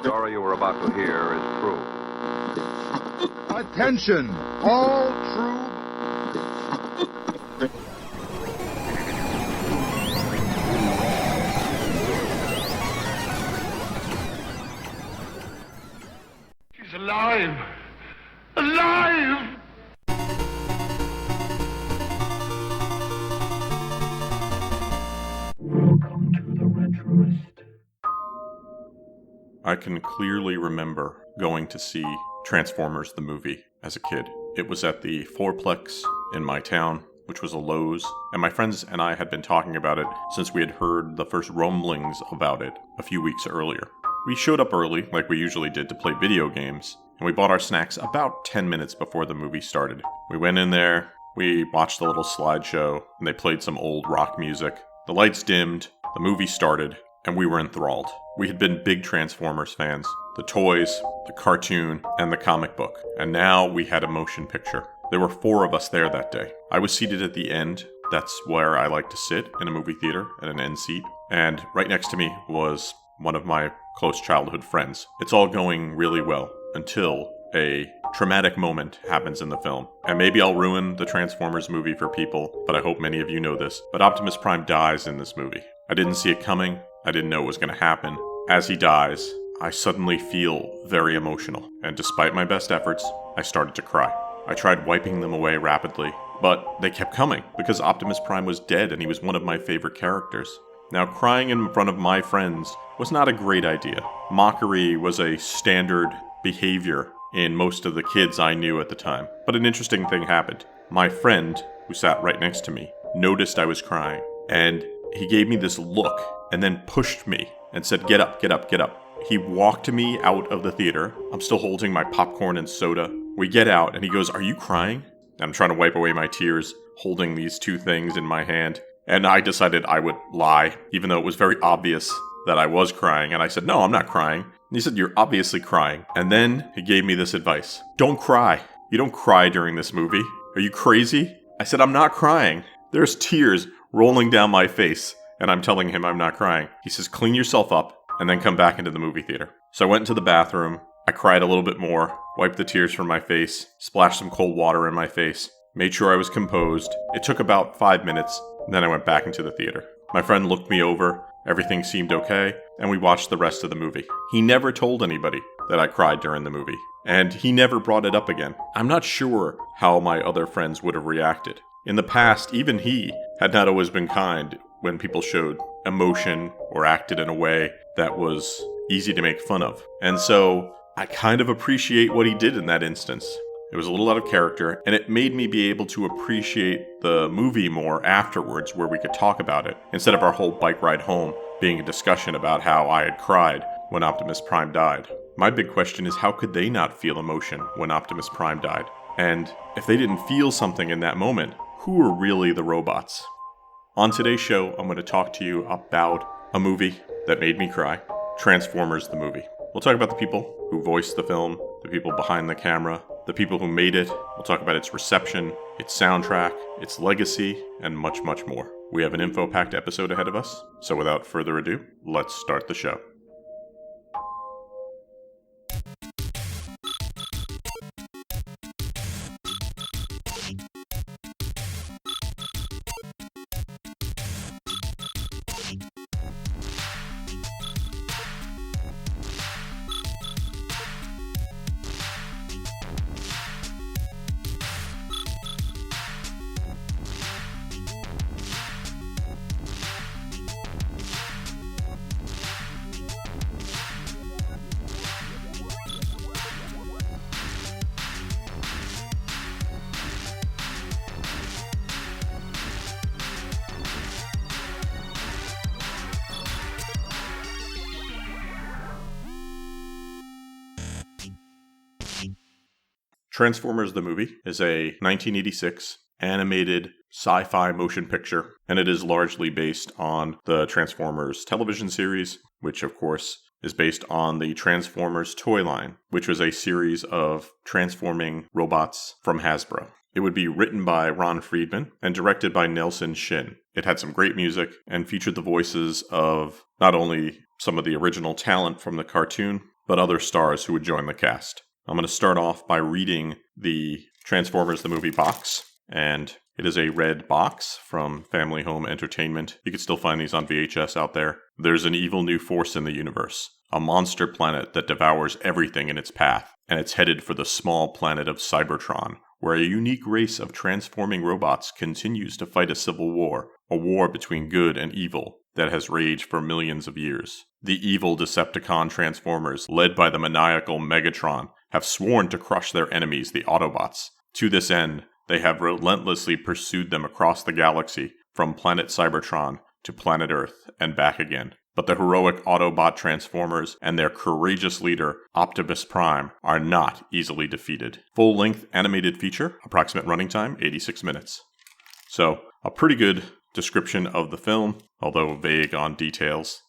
story you are about to hear is true. Attention, all true. She's alive! Alive! Welcome to the Retroist. I can clearly remember going to see Transformers the movie as a kid. It was at the Fourplex in my town, which was a Lowe's, and my friends and I had been talking about it since we had heard the first rumblings about it a few weeks earlier. We showed up early, like we usually did, to play video games, and we bought our snacks about 10 minutes before the movie started. We went in there, we watched a little slideshow, and they played some old rock music. The lights dimmed, the movie started, and we were enthralled. We had been big Transformers fans. The toys, the cartoon, and the comic book. And now we had a motion picture. There were 4 of us there that day. I was seated at the end. That's where I like to sit in a movie theater, at an end seat. And right next to me was one of my close childhood friends. It's all going really well until a traumatic moment happens in the film. And maybe I'll ruin the Transformers movie for people, but I hope many of you know this. But Optimus Prime dies in this movie. I didn't see it coming. I didn't know it was going to happen. As he dies, I suddenly feel very emotional. And despite my best efforts, I started to cry. I tried wiping them away rapidly, but they kept coming because Optimus Prime was dead and he was one of my favorite characters. Now, crying in front of my friends was not a great idea. Mockery was a standard behavior in most of the kids I knew at the time. But an interesting thing happened. My friend, who sat right next to me, noticed I was crying, and he gave me this look and then pushed me and said, "Get up, get up, get up." He walked me out of the theater. I'm still holding my popcorn and soda. We get out and he goes, "Are you crying?" I'm trying to wipe away my tears, holding these 2 things in my hand. And I decided I would lie, even though it was very obvious that I was crying. And I said, "No, I'm not crying." And he said, "You're obviously crying." And then he gave me this advice. "Don't cry. You don't cry during this movie. Are you crazy?" I said, "I'm not crying." There's tears rolling down my face. And I'm telling him I'm not crying. He says, "Clean yourself up and then come back into the movie theater." So I went into the bathroom. I cried a little bit more, wiped the tears from my face, splashed some cold water in my face, made sure I was composed. It took about 5 minutes, and then I went back into the theater. My friend looked me over. Everything seemed okay, and we watched the rest of the movie. He never told anybody that I cried during the movie, and he never brought it up again. I'm not sure how my other friends would have reacted. In the past, even he had not always been kind when people showed emotion or acted in a way that was easy to make fun of. And so I kind of appreciate what he did in that instance. It was a little out of character, and it made me be able to appreciate the movie more afterwards, where we could talk about it, instead of our whole bike ride home being a discussion about how I had cried when Optimus Prime died. My big question is, how could they not feel emotion when Optimus Prime died? And if they didn't feel something in that moment, who are really the robots? On today's show, I'm going to talk to you about a movie that made me cry, Transformers the movie. We'll talk about the people who voiced the film, the people behind the camera, the people who made it. We'll talk about its reception, its soundtrack, its legacy, and much, much more. We have an info-packed episode ahead of us, so without further ado, let's start the show. Transformers the movie is a 1986 animated sci-fi motion picture, and it is largely based on the Transformers television series, which of course is based on the Transformers toy line, which was a series of transforming robots from Hasbro. It would be written by Ron Friedman and directed by Nelson Shin. It had some great music and featured the voices of not only some of the original talent from the cartoon, but other stars who would join the cast. I'm going to start off by reading the Transformers the Movie box, and it is a red box from Family Home Entertainment. You can still find these on VHS out there. There's an evil new force in the universe, a monster planet that devours everything in its path, and it's headed for the small planet of Cybertron, where a unique race of transforming robots continues to fight a civil war, a war between good and evil that has raged for millions of years. The evil Decepticon Transformers, led by the maniacal Megatron, have sworn to crush their enemies, the Autobots. To this end, they have relentlessly pursued them across the galaxy, from planet Cybertron to planet Earth and back again. But the heroic Autobot Transformers and their courageous leader, Optimus Prime, are not easily defeated. Full-length animated feature, approximate running time, 86 minutes. So, a pretty good description of the film, although vague on details.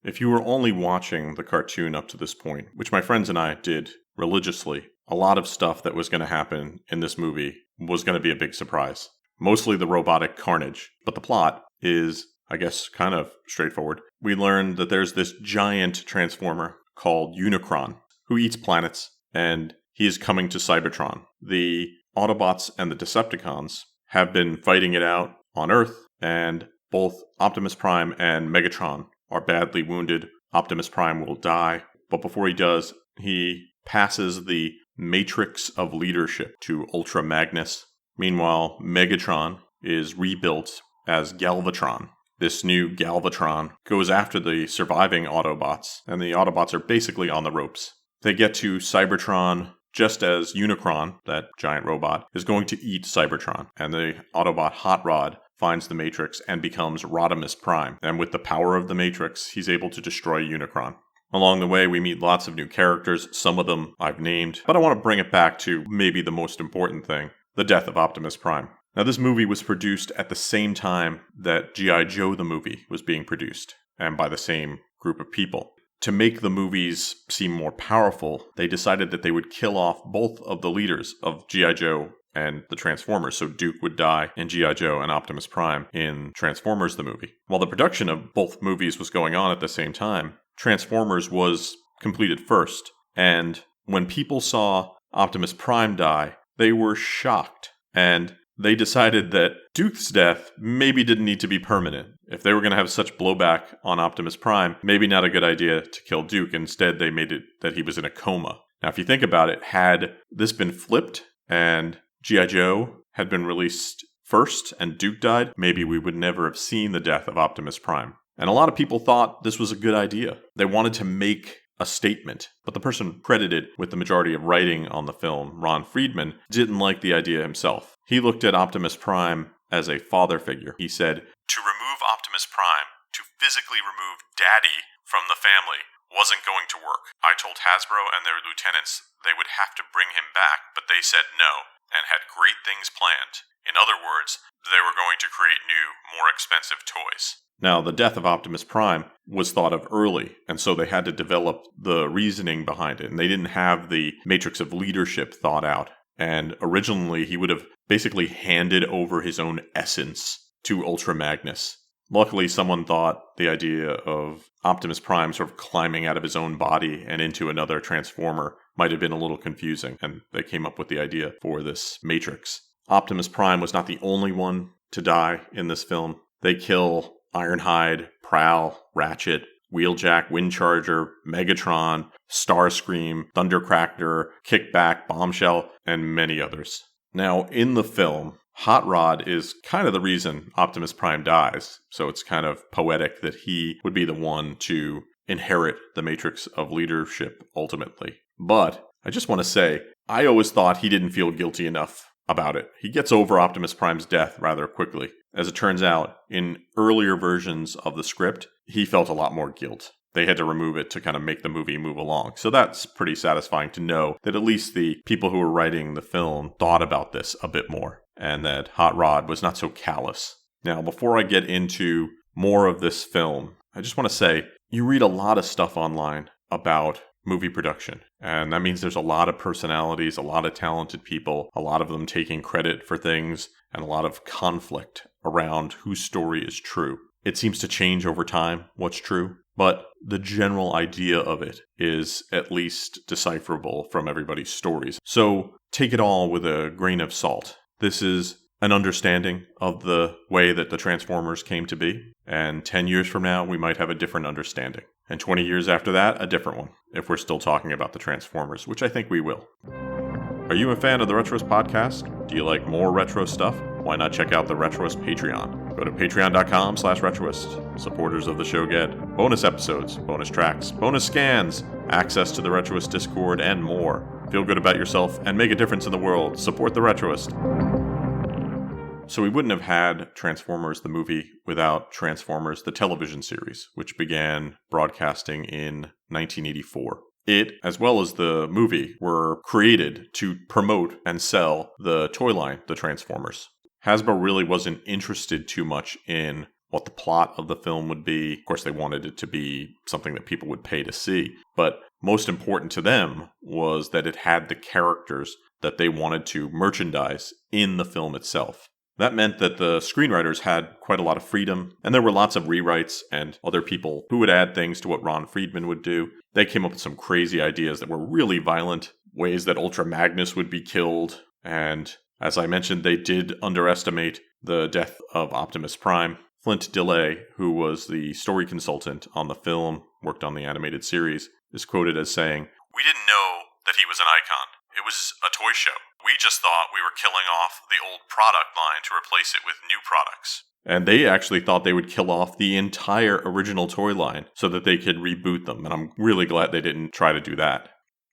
If you were only watching the cartoon up to this point, which my friends and I did religiously, a lot of stuff that was going to happen in this movie was going to be a big surprise. Mostly the robotic carnage, but the plot is, I guess, kind of straightforward. We learn that there's this giant transformer called Unicron who eats planets, and he is coming to Cybertron. The Autobots and the Decepticons have been fighting it out on Earth, and both Optimus Prime and Megatron are badly wounded. Optimus Prime will die, but before he does, he passes the matrix of leadership to Ultra Magnus. Meanwhile, Megatron is rebuilt as Galvatron. This new Galvatron goes after the surviving Autobots, and the Autobots are basically on the ropes. They get to Cybertron just as Unicron, that giant robot, is going to eat Cybertron, and the Autobot Hot Rod finds the Matrix and becomes Rodimus Prime, and with the power of the Matrix, he's able to destroy Unicron. Along the way, we meet lots of new characters, some of them I've named, but I want to bring it back to maybe the most important thing, the death of Optimus Prime. Now, this movie was produced at the same time that G.I. Joe the movie was being produced, and by the same group of people. To make the movies seem more powerful, they decided that they would kill off both of the leaders of G.I. Joe and the Transformers, so Duke would die in G.I. Joe and Optimus Prime in Transformers the movie. While the production of both movies was going on at the same time, Transformers was completed first, and when people saw Optimus Prime die, they were shocked, and they decided that Duke's death maybe didn't need to be permanent. If they were going to have such blowback on Optimus Prime, maybe not a good idea to kill Duke. Instead, they made it that he was in a coma. Now, if you think about it, had this been flipped and G.I. Joe had been released first and Duke died, maybe we would never have seen the death of Optimus Prime. And a lot of people thought this was a good idea. They wanted to make a statement, but the person credited with the majority of writing on the film, Ron Friedman, didn't like the idea himself. He looked at Optimus Prime as a father figure. He said, "To remove Optimus Prime, to physically remove Daddy from the family, wasn't going to work. I told Hasbro and their lieutenants they would have to bring him back, but they said no, and had great things planned. In other words, they were going to create new, more expensive toys." Now, the death of Optimus Prime was thought of early, and so they had to develop the reasoning behind it, and they didn't have the matrix of leadership thought out. And originally, he would have basically handed over his own essence to Ultra Magnus. Luckily, someone thought the idea of Optimus Prime sort of climbing out of his own body and into another Transformer might have been a little confusing, and they came up with the idea for this matrix. Optimus Prime was not the only one to die in this film. They kill Ironhide, Prowl, Ratchet, Wheeljack, Windcharger, Megatron, Starscream, Thundercracker, Kickback, Bombshell, and many others. Now, in the film, Hot Rod is kind of the reason Optimus Prime dies, so it's kind of poetic that he would be the one to inherit the matrix of leadership ultimately. But I just want to say, I always thought he didn't feel guilty enough about it. He gets over Optimus Prime's death rather quickly. As it turns out, in earlier versions of the script, he felt a lot more guilt. They had to remove it to kind of make the movie move along. So that's pretty satisfying to know that at least the people who were writing the film thought about this a bit more, and that Hot Rod was not so callous. Now, before I get into more of this film, I just want to say, you read a lot of stuff online about movie production, and that means there's a lot of personalities, a lot of talented people, a lot of them taking credit for things, and a lot of conflict around whose story is true. It seems to change over time what's true. but the general idea of it is at least decipherable from everybody's stories. So take it all with a grain of salt. This is an understanding of the way that the Transformers came to be, and 10 years from now, we might have a different understanding. And 20 years after that, a different one, if we're still talking about the Transformers, which I think we will. Are you a fan of the Retroist Podcast? Do you like more retro stuff? Why not check out the Retroist Patreon? Go to patreon.com/Retroist. Supporters of the show get bonus episodes, bonus tracks, bonus scans, access to the Retroist Discord, and more. Feel good about yourself and make a difference in the world. Support the Retroist. So we wouldn't have had Transformers the movie without Transformers the television series, which began broadcasting in 1984. It, as well as the movie, were created to promote and sell the toy line, the Transformers. Hasbro really wasn't interested too much in what the plot of the film would be. Of course, they wanted it to be something that people would pay to see. But most important to them was that it had the characters that they wanted to merchandise in the film itself. That meant that the screenwriters had quite a lot of freedom, and there were lots of rewrites and other people who would add things to what Ron Friedman would do. They came up with some crazy ideas that were really violent, ways that Ultra Magnus would be killed, and as I mentioned, they did underestimate the death of Optimus Prime. Flint Dillay, who was the story consultant on the film, worked on the animated series, is quoted as saying, "We didn't know that he was an icon. It was a toy show. We just thought we were killing off the old product line to replace it with new products." And they actually thought they would kill off the entire original toy line so that they could reboot them. And I'm really glad they didn't try to do that.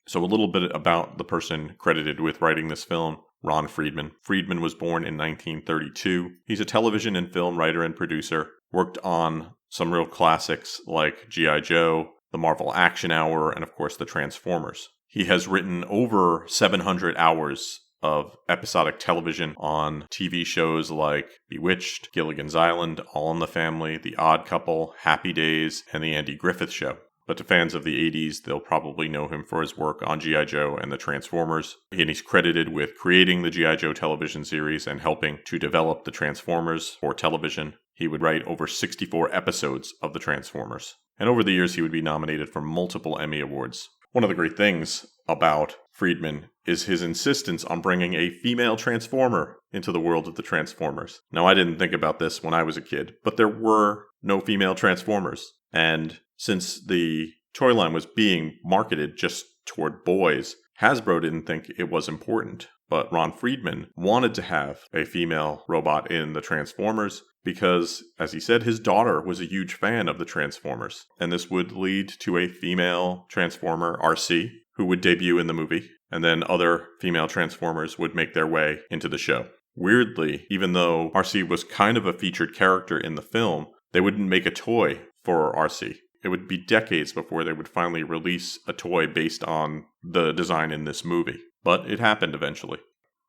So a little bit about the person credited with writing this film, Ron Friedman. Friedman was born in 1932. He's a television and film writer and producer. Worked on some real classics like G.I. Joe, the Marvel Action Hour, and of course the Transformers. He has written over 700 hours of episodic television on TV shows like Bewitched, Gilligan's Island, All in the Family, The Odd Couple, Happy Days, and The Andy Griffith Show. But to fans of the 80s, they'll probably know him for his work on G.I. Joe and the Transformers. And he's credited with creating the G.I. Joe television series and helping to develop the Transformers for television. He would write over 64 episodes of the Transformers. And over the years, he would be nominated for multiple Emmy Awards. One of the great things about Friedman is his insistence on bringing a female Transformer into the world of the Transformers. Now, I didn't think about this when I was a kid, but there were no female Transformers. And since the toy line was being marketed just toward boys, Hasbro didn't think it was important. But Ron Friedman wanted to have a female robot in the Transformers because, as he said, his daughter was a huge fan of the Transformers. And this would lead to a female Transformer, RC, who would debut in the movie. And then other female Transformers would make their way into the show. Weirdly, even though RC was kind of a featured character in the film, they wouldn't make a toy for RC. It would be decades before they would finally release a toy based on the design in this movie. But it happened eventually.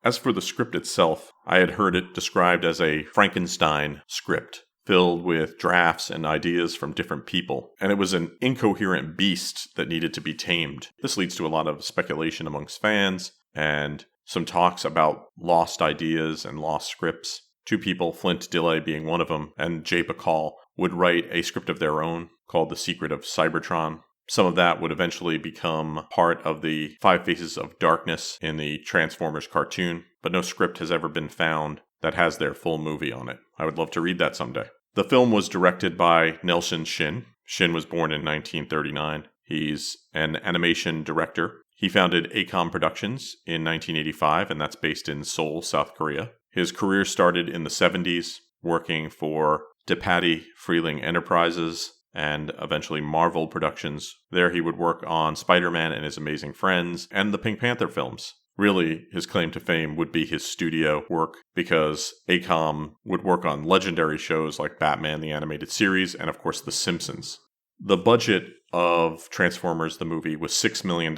As for the script itself, I had heard it described as a Frankenstein script, filled with drafts and ideas from different people, and it was an incoherent beast that needed to be tamed. This leads to a lot of speculation amongst fans, and some talks about lost ideas and lost scripts. Two people, Flint Dillay being one of them, and Jay Bacall, would write a script of their own called The Secret of Cybertron. Some of that would eventually become part of the Five Faces of Darkness in the Transformers cartoon, but no script has ever been found that has their full movie on it. I would love to read that someday. The film was directed by Nelson Shin. Shin was born in 1939. He's an animation director. He founded ACOM Productions in 1985, and that's based in Seoul, South Korea. His career started in the 70s, working for DePatie Freeling Enterprises, and eventually Marvel Productions. There he would work on Spider-Man and His Amazing Friends and the Pink Panther films. Really, his claim to fame would be his studio work, because ACOM would work on legendary shows like Batman the Animated Series and, of course, The Simpsons. The budget of Transformers the movie was $6 million,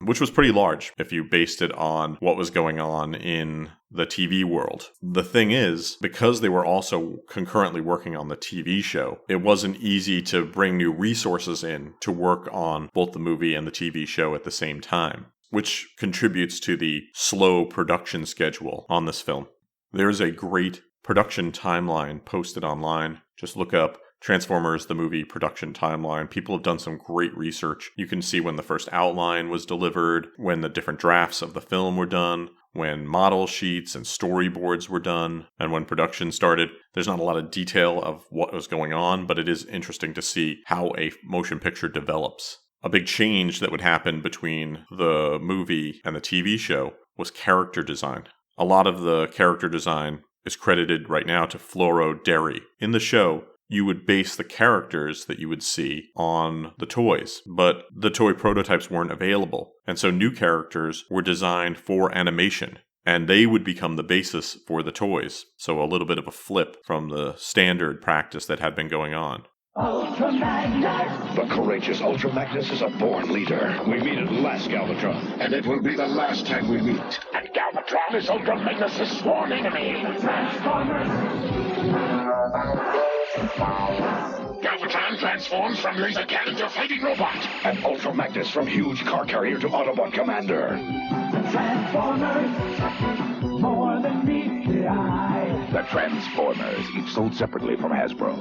which was pretty large if you based it on what was going on in the TV world. The thing is, because they were also concurrently working on the TV show, it wasn't easy to bring new resources in to work on both the movie and the TV show at the same time, which contributes to the slow production schedule on this film. There is a great production timeline posted online. Just look up Transformers, the movie production timeline, people have done some great research. You can see when the first outline was delivered, when the different drafts of the film were done, when model sheets and storyboards were done, and when production started. There's not a lot of detail of what was going on, but it is interesting to see how a motion picture develops. A big change that would happen between the movie and the TV show was character design. A lot of the character design is credited right now to Floro Derry. In the show, you would base the characters that you would see on the toys, but the toy prototypes weren't available, and so new characters were designed for animation, and they would become the basis for the toys. So a little bit of a flip from the standard practice that had been going on. Ultra Magnus! The courageous Ultra Magnus is a born leader. We meet at last, Galvatron. And it will be the last time we meet. And Galvatron is Ultra Magnus' sworn enemy! Transformers! Galvatron transforms from laser cannon to fighting robot! And Ultra Magnus from huge car carrier to Autobot commander. Transformers! More than meets the eye! The Transformers, each sold separately from Hasbro.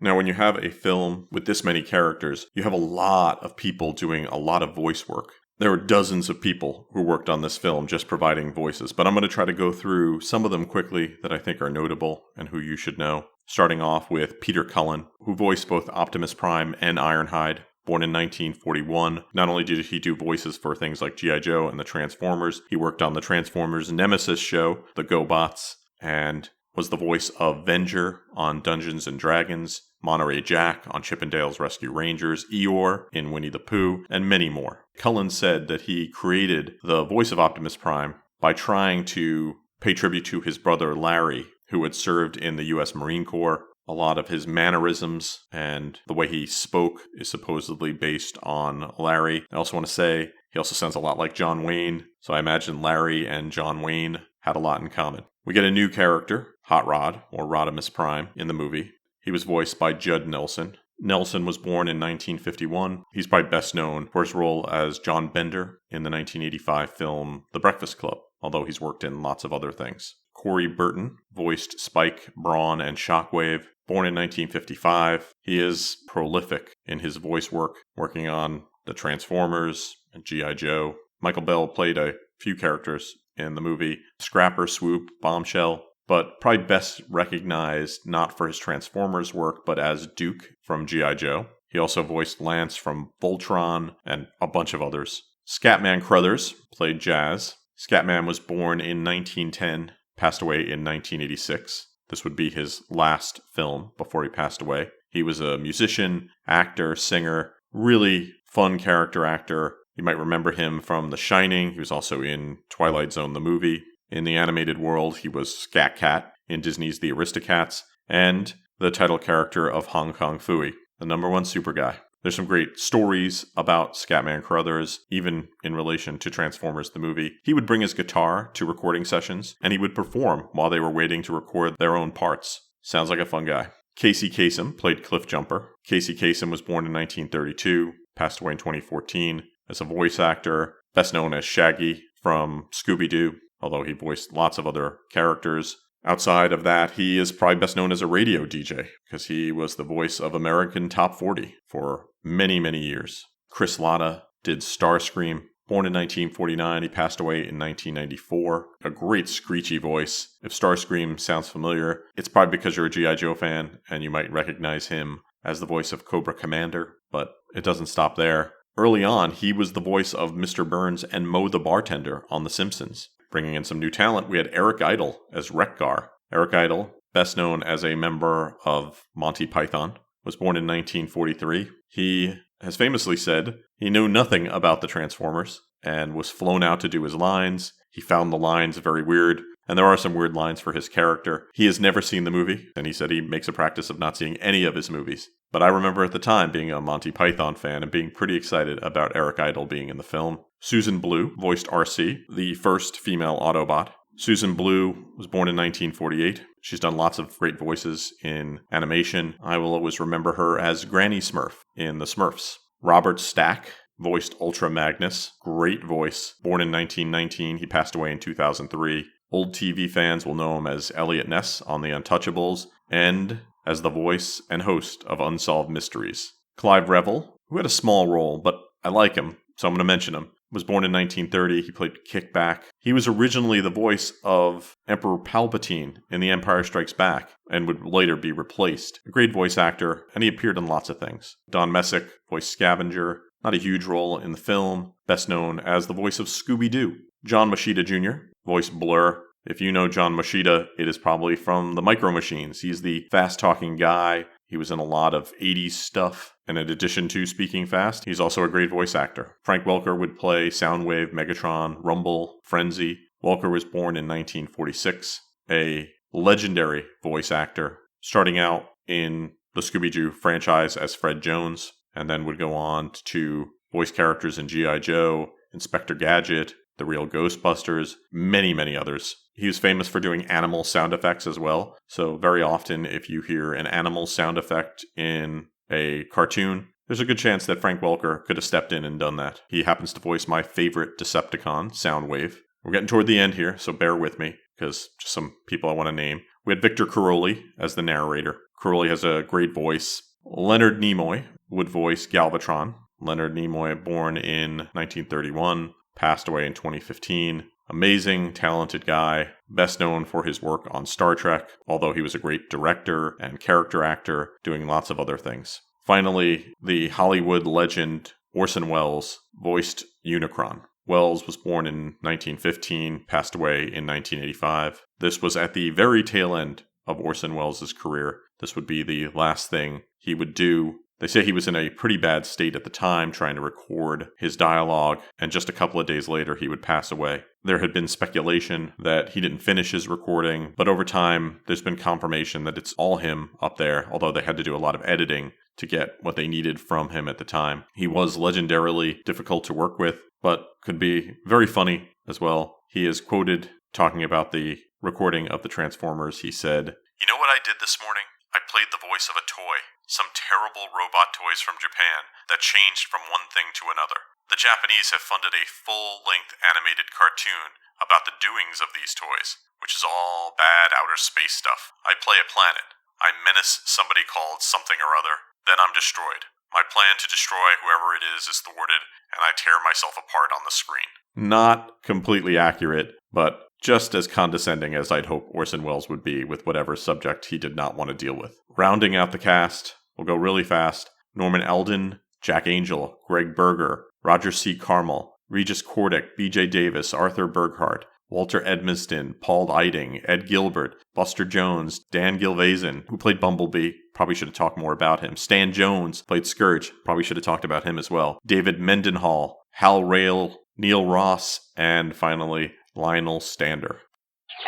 Now, when you have a film with this many characters, you have a lot of people doing a lot of voice work. There were dozens of people who worked on this film just providing voices, but I'm going to try to go through some of them quickly that I think are notable and who you should know. Starting off with Peter Cullen, who voiced both Optimus Prime and Ironhide. Born in 1941, not only did he do voices for things like G.I. Joe and the Transformers, he worked on the Transformers Nemesis show, the GoBots, and was the voice of Venger on Dungeons & Dragons, Monterey Jack on Chippendale's Rescue Rangers, Eeyore in Winnie the Pooh, and many more. Cullen said that he created the voice of Optimus Prime by trying to pay tribute to his brother Larry, who had served in the U.S. Marine Corps. A lot of his mannerisms and the way he spoke is supposedly based on Larry. I also want to say he also sounds a lot like John Wayne, so I imagine Larry and John Wayne had a lot in common. We get a new character, Hot Rod, or Rodimus Prime, in the movie. He was voiced by Judd Nelson. Nelson was born in 1951. He's probably best known for his role as John Bender in the 1985 film The Breakfast Club, although he's worked in lots of other things. Corey Burton voiced Spike, Brawn, and Shockwave. Born in 1955, he is prolific in his voice work, working on the Transformers and G.I. Joe. Michael Bell played a few characters in the movie: Scrapper, Swoop, Bombshell, but probably best recognized not for his Transformers work, but as Duke from G.I. Joe. He also voiced Lance from Voltron and a bunch of others. Scatman Crothers played Jazz. Scatman was born in 1910, passed away in 1986. This would be his last film before he passed away. He was a musician, actor, singer, really fun character actor. You might remember him from The Shining. He was also in Twilight Zone, the movie. In the animated world, he was Scat Cat in Disney's The Aristocats, and the title character of Hong Kong Phooey, the #1 super guy. There's some great stories about Scatman Crothers, even in relation to Transformers the movie. He would bring his guitar to recording sessions, and he would perform while they were waiting to record their own parts. Sounds like a fun guy. Casey Kasem played Cliff Jumper. Casey Kasem was born in 1932, passed away in 2014. As a voice actor, best known as Shaggy from Scooby-Doo, although he voiced lots of other characters. Outside of that, he is probably best known as a radio DJ, because he was the voice of American Top 40 for many, many years. Chris Latta did Starscream. Born in 1949, he passed away in 1994. A great screechy voice. If Starscream sounds familiar, it's probably because you're a G.I. Joe fan, and you might recognize him as the voice of Cobra Commander, but it doesn't stop there. Early on, he was the voice of Mr. Burns and Moe the bartender on The Simpsons. Bringing in some new talent, we had Eric Idle as Wreck-Gar. Eric Idle, best known as a member of Monty Python, was born in 1943. He has famously said he knew nothing about the Transformers and was flown out to do his lines. He found the lines very weird, and there are some weird lines for his character. He has never seen the movie, and he said he makes a practice of not seeing any of his movies. But I remember at the time being a Monty Python fan and being pretty excited about Eric Idle being in the film. Susan Blue voiced RC, the first female Autobot. Susan Blue was born in 1948. She's done lots of great voices in animation. I will always remember her as Granny Smurf in The Smurfs. Robert Stack voiced Ultra Magnus. Great voice. Born in 1919, he passed away in 2003. Old TV fans will know him as Elliot Ness on The Untouchables, and as the voice and host of Unsolved Mysteries. Clive Revill, who had a small role, but I like him, so I'm going to mention him, was born in 1930. He played Kickback. He was originally the voice of Emperor Palpatine in The Empire Strikes Back and would later be replaced. A great voice actor, and he appeared in lots of things. Don Messick voiced Scavenger, not a huge role in the film, best known as the voice of Scooby-Doo. John Machida Jr. voiced Blur. If you know John Machida, it is probably from the Micro Machines. He's the fast-talking guy. He was in a lot of 80s stuff. And in addition to speaking fast, he's also a great voice actor. Frank Welker would play Soundwave, Megatron, Rumble, Frenzy. Welker was born in 1946, a legendary voice actor, starting out in the Scooby-Doo franchise as Fred Jones, and then would go on to voice characters in G.I. Joe, Inspector Gadget, The Real Ghostbusters, many, many others. He was famous for doing animal sound effects as well. So very often, if you hear an animal sound effect in a cartoon, there's a good chance that Frank Welker could have stepped in and done that. He happens to voice my favorite Decepticon, Soundwave. We're getting toward the end here, so bear with me, because just some people I want to name. We had Victor Caroli as the narrator. Caroli has a great voice. Leonard Nimoy would voice Galvatron. Leonard Nimoy, born in 1931, passed away in 2015. Amazing, talented guy, best known for his work on Star Trek, although he was a great director and character actor, doing lots of other things. Finally, the Hollywood legend Orson Welles voiced Unicron. Welles was born in 1915, passed away in 1985. This was at the very tail end of Orson Welles' career. This would be the last thing he would do. They say he was in a pretty bad state at the time trying to record his dialogue, and just a couple of days later he would pass away. There had been speculation that he didn't finish his recording, but over time there's been confirmation that it's all him up there, although they had to do a lot of editing to get what they needed from him at the time. He was legendarily difficult to work with, but could be very funny as well. He is quoted talking about the recording of the Transformers. He said, "You know what I did this morning? I played the voice of a toy. Some terrible robot toys from Japan that changed from one thing to another. The Japanese have funded a full-length animated cartoon about the doings of these toys, which is all bad outer space stuff. I play a planet. I menace somebody called something or other. Then I'm destroyed. My plan to destroy whoever it is thwarted, and I tear myself apart on the screen." Not completely accurate, but just as condescending as I'd hope Orson Welles would be with whatever subject he did not want to deal with. Rounding out the cast, we'll go really fast. Norman Eldon, Jack Angel, Greg Berger, Roger C. Carmel, Regis Cordick, B.J. Davis, Arthur Burghardt, Walter Edmiston, Paul Eiding, Ed Gilbert, Buster Jones, Dan Gilvezan, who played Bumblebee, probably should have talked more about him. Stan Jones played Scourge, probably should have talked about him as well. David Mendenhall, Hal Rail, Neil Ross, and finally, Lionel Stander.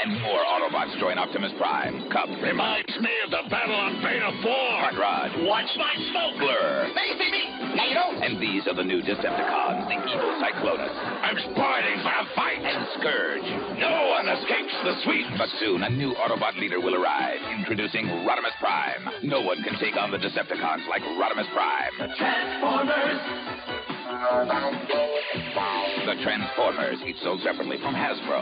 And more Autobots join Optimus Prime. Cup. Reminds me of the battle on Beta 4. Hot Rod. Watch my smoke. Blur. They see me. Now you don't. And these are the new Decepticons, the evil Cyclonus. I'm spoiling for a fight. And Scourge. No one escapes the sweet. But soon, a new Autobot leader will arrive. Introducing Rodimus Prime. No one can take on the Decepticons like Rodimus Prime. Transformers. The Transformers, each sold separately from Hasbro.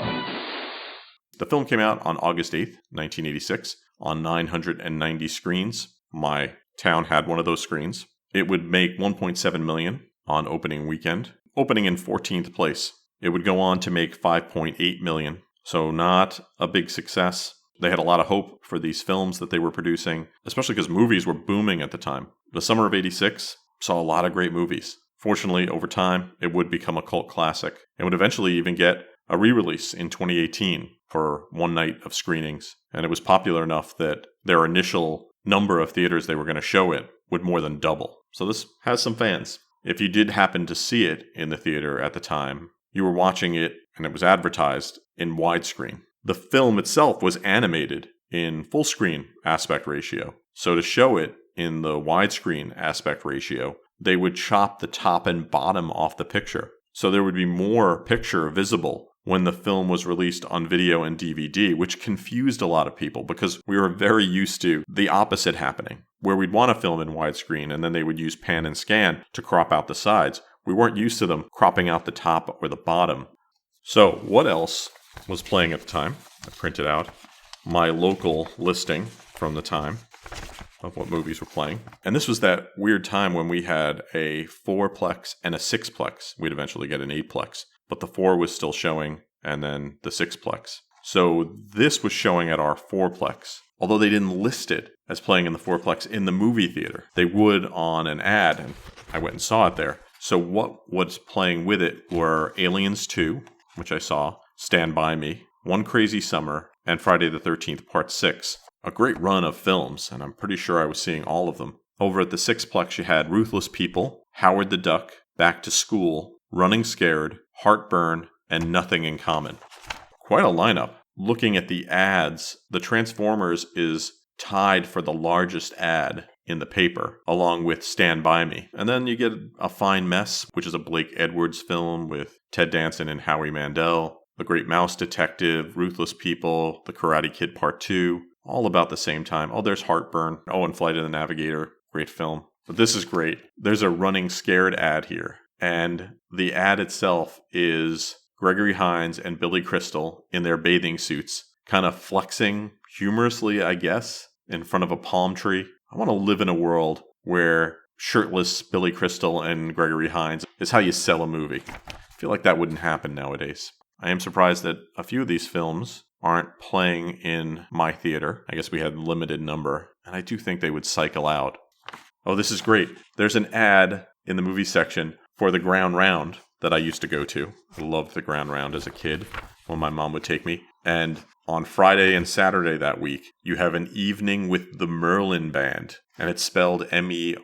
The film came out on August 8th, 1986, on 990 screens. My town had one of those screens. It would make $1.7 million on opening weekend, opening in 14th place. It would go on to make $5.8 million, so not a big success. They had a lot of hope for these films that they were producing, especially because movies were booming at the time. The summer of 86 saw a lot of great movies. Fortunately, over time, it would become a cult classic and would eventually even get a re-release in 2018 for one night of screenings. And it was popular enough that their initial number of theaters they were going to show it would more than double. So this has some fans. If you did happen to see it in the theater at the time, you were watching it and it was advertised in widescreen. The film itself was animated in full screen aspect ratio. So to show it in the widescreen aspect ratio, they would chop the top and bottom off the picture. So there would be more picture visible when the film was released on video and DVD, which confused a lot of people because we were very used to the opposite happening, where we'd want to film in widescreen and then they would use pan and scan to crop out the sides. We weren't used to them cropping out the top or the bottom. So what else was playing at the time? I printed out my local listing from the time. of what movies were playing. And this was that weird time when we had a 4-plex and a 6-plex. We'd eventually get an 8-plex, but the 4 was still showing, and then the 6-plex. So this was showing at our 4-plex. Although they didn't list it as playing in the 4-plex in the movie theater, they would on an ad, and I went and saw it there. So what was playing with it were Aliens 2, which I saw, Stand By Me, One Crazy Summer, and Friday the 13th Part 6. A great run of films, and I'm pretty sure I was seeing all of them. Over at the 6-plex, you had Ruthless People, Howard the Duck, Back to School, Running Scared, Heartburn, and Nothing in Common. Quite a lineup. Looking at the ads, the Transformers is tied for the largest ad in the paper, along with Stand By Me. And then you get A Fine Mess, which is a Blake Edwards film with Ted Danson and Howie Mandel, The Great Mouse Detective, Ruthless People, The Karate Kid Part 2, all about the same time. Oh, there's Heartburn. Oh, and Flight of the Navigator. Great film. But this is great. There's a Running Scared ad here. And the ad itself is Gregory Hines and Billy Crystal in their bathing suits, kind of flexing humorously, I guess, in front of a palm tree. I want to live in a world where shirtless Billy Crystal and Gregory Hines is how you sell a movie. I feel like that wouldn't happen nowadays. I am surprised that a few of these films aren't playing in my theater. I guess we had a limited number, and I do think they would cycle out. Oh, this is great. There's an ad in the movie section for the Ground Round that I used to go to. I loved the Ground Round as a kid when my mom would take me. And on Friday and Saturday that week, you have an evening with the Merlin Band, and it's spelled Merlynn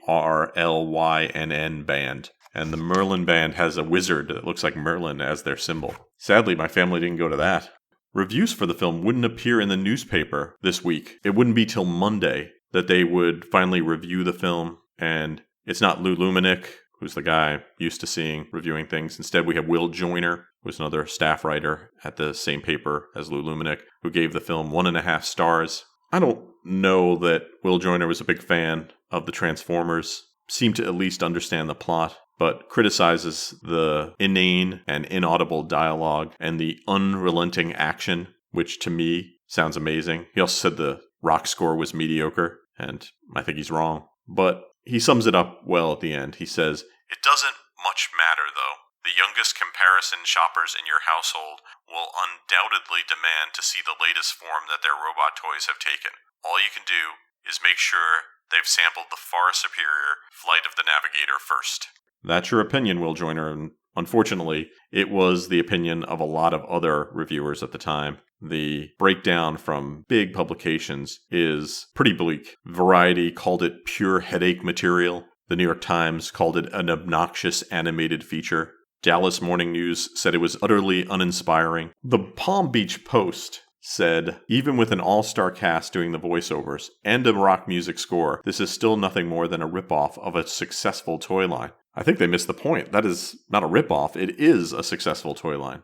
Band. And the Merlin Band has a wizard that looks like Merlin as their symbol. Sadly, my family didn't go to that. Reviews for the film wouldn't appear in the newspaper this week. It wouldn't be till Monday that they would finally review the film. And it's not Lou Lumenick, who's the guy I'm used to seeing reviewing things. Instead, we have Will Joyner, who's another staff writer at the same paper as Lou Lumenick, who gave the film 1.5 stars. I don't know that Will Joyner was a big fan of the Transformers, seemed to at least understand the plot, but criticizes the inane and inaudible dialogue and the unrelenting action, which to me sounds amazing. He also said the rock score was mediocre, and I think he's wrong. But he sums it up well at the end. He says, "It doesn't much matter, though. The youngest comparison shoppers in your household will undoubtedly demand to see the latest form that their robot toys have taken. All you can do is make sure they've sampled the far superior Flight of the Navigator first." That's your opinion, Will Joyner, and unfortunately, it was the opinion of a lot of other reviewers at the time. The breakdown from big publications is pretty bleak. Variety called it pure headache material. The New York Times called it an obnoxious animated feature. Dallas Morning News said it was utterly uninspiring. The Palm Beach Post said, even with an all-star cast doing the voiceovers and a rock music score, this is still nothing more than a ripoff of a successful toy line. I think they missed the point. That is not a ripoff. It is a successful toy line.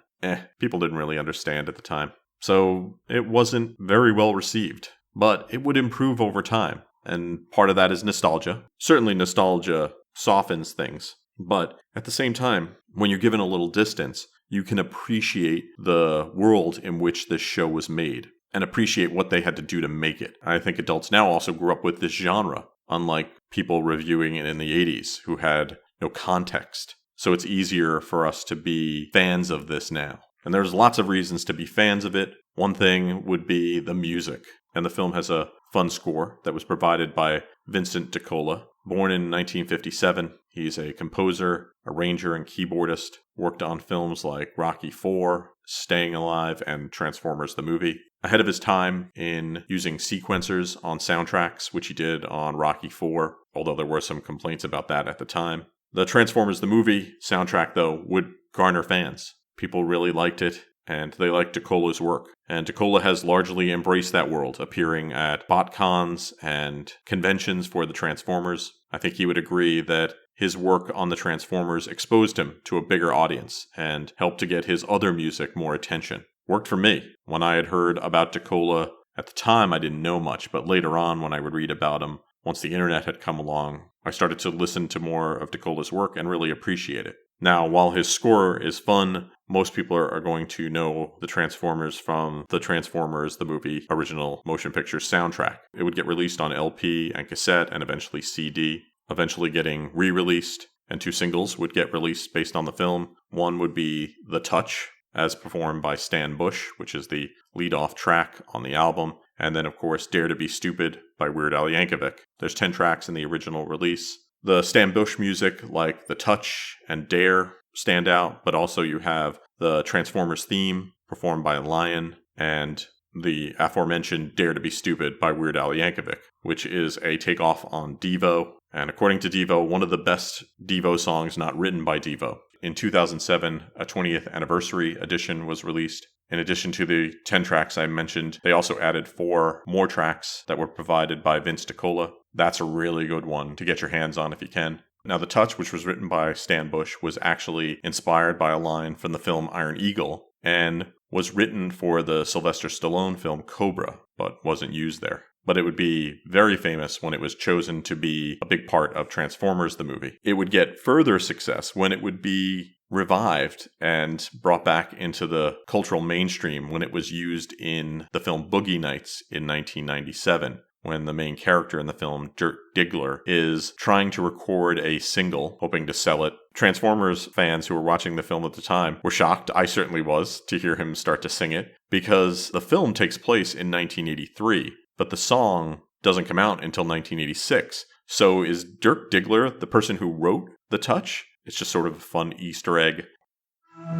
People didn't really understand at the time. So it wasn't very well received. But it would improve over time. And part of that is nostalgia. Certainly nostalgia softens things. But at the same time, when you're given a little distance, you can appreciate the world in which this show was made and appreciate what they had to do to make it. I think adults now also grew up with this genre, unlike people reviewing it in the 80s who had no context. So it's easier for us to be fans of this now. And there's lots of reasons to be fans of it. One thing would be the music. And the film has a fun score that was provided by Vincent DiCola. Born in 1957, he's a composer, arranger, and keyboardist. Worked on films like Rocky IV, Staying Alive, and Transformers the Movie. Ahead of his time in using sequencers on soundtracks, which he did on Rocky IV, although there were some complaints about that at the time. The Transformers the Movie soundtrack, though, would garner fans. People really liked it, and they liked DiCola's work. And DiCola has largely embraced that world, appearing at BotCons and conventions for the Transformers. I think he would agree that his work on the Transformers exposed him to a bigger audience and helped to get his other music more attention. Worked for me. When I had heard about DiCola, at the time I didn't know much, but later on when I would read about him, once the internet had come along, I started to listen to more of DiCola's work and really appreciate it. Now, while his score is fun, most people are going to know the Transformers from the Transformers, the movie original motion picture soundtrack. It would get released on LP and cassette and eventually CD, eventually getting re-released, and 2 singles would get released based on the film. One would be The Touch, as performed by Stan Bush, which is the lead-off track on the album, and then, of course, Dare to Be Stupid by Weird Al Yankovic. There's 10 tracks in the original release. The Stan Bush music, like The Touch and Dare, stand out, but also you have the Transformers theme performed by Lion and the aforementioned Dare to Be Stupid by Weird Al Yankovic, which is a takeoff on Devo, and according to Devo, one of the best Devo songs not written by Devo. In 2007, a 20th anniversary edition was released. In addition to the 10 tracks I mentioned, they also added 4 more tracks that were provided by Vince DiCola. That's a really good one to get your hands on if you can. Now, The Touch, which was written by Stan Bush, was actually inspired by a line from the film Iron Eagle and was written for the Sylvester Stallone film Cobra, but wasn't used there. But it would be very famous when it was chosen to be a big part of Transformers the movie. It would get further success when it would be revived and brought back into the cultural mainstream when it was used in the film Boogie Nights in 1997. When the main character in the film, Dirk Diggler, is trying to record a single, hoping to sell it. Transformers fans who were watching the film at the time were shocked, I certainly was, to hear him start to sing it, because the film takes place in 1983, but the song doesn't come out until 1986. So is Dirk Diggler the person who wrote The Touch? It's just sort of a fun Easter egg.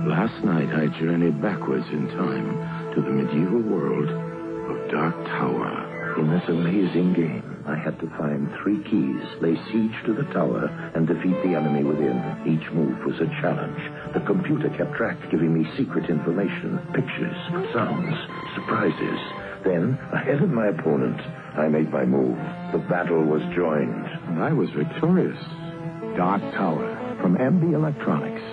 Last night I journeyed backwards in time to the medieval world of Dark Tower. In this amazing game, I had to find 3 keys, lay siege to the tower, and defeat the enemy within. Each move was a challenge. The computer kept track, giving me secret information, pictures, sounds, surprises. Then, ahead of my opponent, I made my move. The battle was joined, and I was victorious. Dark Tower, from MB Electronics.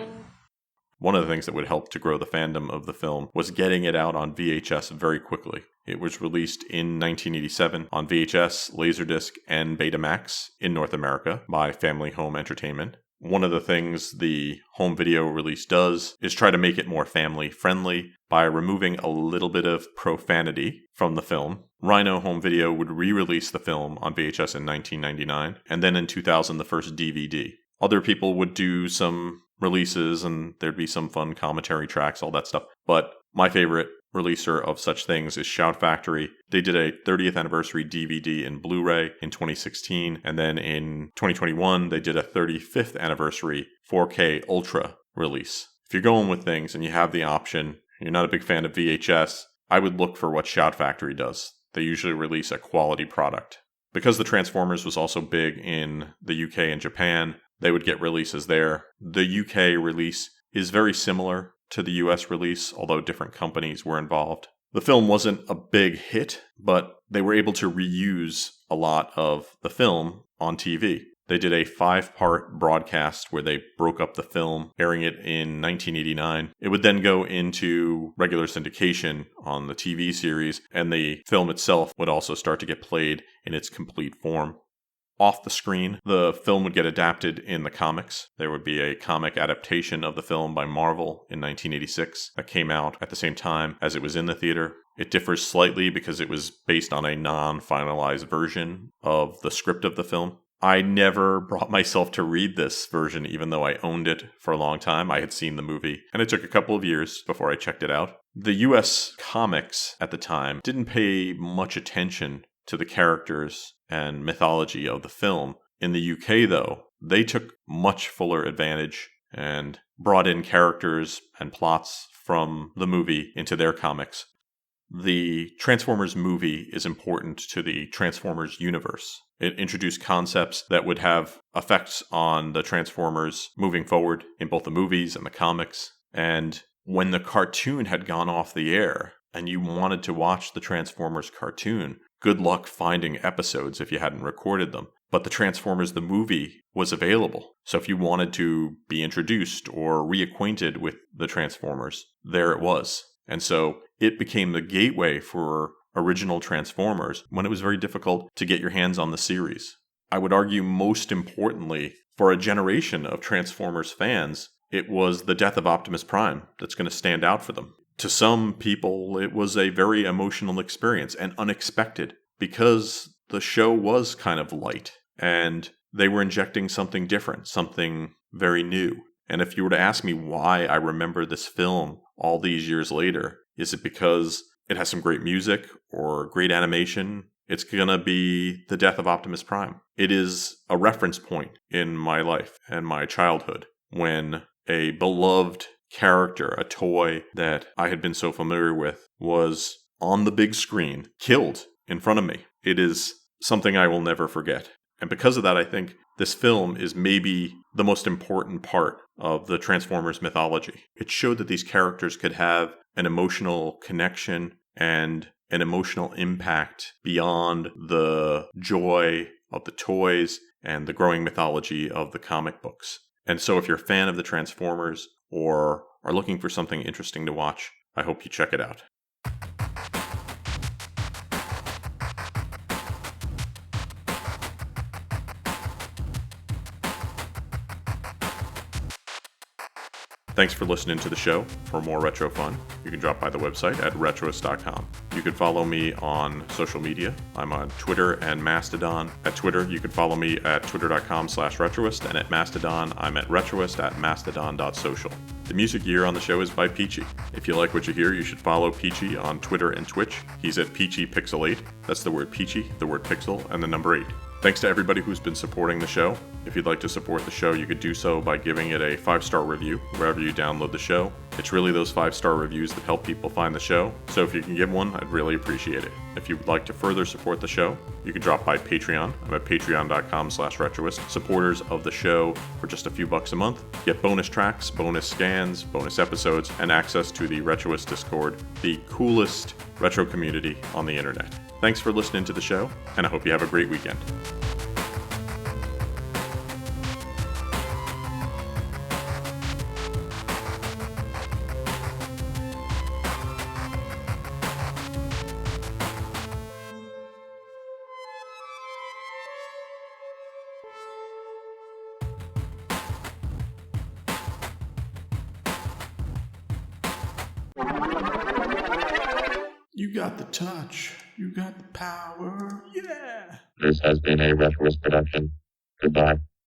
One of the things that would help to grow the fandom of the film was getting it out on VHS very quickly. It was released in 1987 on VHS, Laserdisc, and Betamax in North America by Family Home Entertainment. One of the things the home video release does is try to make it more family-friendly by removing a little bit of profanity from the film. Rhino Home Video would re-release the film on VHS in 1999, and then in 2000 the first DVD. Other people would do some releases, and there'd be some fun commentary tracks, all that stuff. But my favorite releaser of such things is Shout Factory. They did a 30th anniversary DVD and Blu-ray in 2016, and then in 2021, they did a 35th anniversary 4K Ultra release. If you're going with things and you have the option, you're not a big fan of VHS, I would look for what Shout Factory does. They usually release a quality product. Because the Transformers was also big in the UK and Japan, they would get releases there. The UK release is very similar to the US release, although different companies were involved. The film wasn't a big hit, but they were able to reuse a lot of the film on TV. They did a 5-part broadcast where they broke up the film, airing it in 1989. It would then go into regular syndication on the TV series, and the film itself would also start to get played in its complete form. Off the screen, the film would get adapted in the comics. There would be a comic adaptation of the film by Marvel in 1986 that came out at the same time as it was in the theater. It differs slightly because it was based on a non-finalized version of the script of the film. I never brought myself to read this version, even though I owned it for a long time. I had seen the movie, and it took a couple of years before I checked it out. The US comics at the time didn't pay much attention to the characters and mythology of the film. In the UK, though, they took much fuller advantage and brought in characters and plots from the movie into their comics. The Transformers movie is important to the Transformers universe. It introduced concepts that would have effects on the Transformers moving forward in both the movies and the comics. And when the cartoon had gone off the air and you wanted to watch the Transformers cartoon, good luck finding episodes if you hadn't recorded them. But the Transformers the movie was available. So if you wanted to be introduced or reacquainted with the Transformers, there it was. And so it became the gateway for original Transformers when it was very difficult to get your hands on the series. I would argue most importantly, for a generation of Transformers fans, it was the death of Optimus Prime that's going to stand out for them. To some people, it was a very emotional experience and unexpected because the show was kind of light and they were injecting something different, something very new. And if you were to ask me why I remember this film all these years later, is it because it has some great music or great animation? It's going to be the death of Optimus Prime. It is a reference point in my life and my childhood when a beloved character, a toy that I had been so familiar with, was on the big screen, killed in front of me. It is something I will never forget. And because of that, I think this film is maybe the most important part of the Transformers mythology. It showed that these characters could have an emotional connection and an emotional impact beyond the joy of the toys and the growing mythology of the comic books. And so if you're a fan of the Transformers or are looking for something interesting to watch, I hope you check it out. Thanks for listening to the show. For more retro fun, you can drop by the website at retroist.com. You can follow me on social media. I'm on Twitter and Mastodon. At Twitter, you can follow me at twitter.com/retroist, and at Mastodon, I'm at retroist@mastodon.social. The music you hear on the show is by Peachy. If you like what you hear, you should follow Peachy on Twitter and Twitch. He's at PeachyPixel8. That's the word Peachy, the word pixel, and the number 8. Thanks to everybody who's been supporting the show. If you'd like to support the show, you could do so by giving it a 5-star review wherever you download the show. It's really those 5-star reviews that help people find the show, so if you can give one, I'd really appreciate it. If you would like to further support the show, you can drop by Patreon. I'm at patreon.com/retroist. Supporters of the show for just a few bucks a month get bonus tracks, bonus scans, bonus episodes, and access to the Retroist Discord, the coolest retro community on the internet. Thanks for listening to the show, and I hope you have a great weekend. You got the touch. You got the power. Yeah. This has been a Retroist production. Goodbye.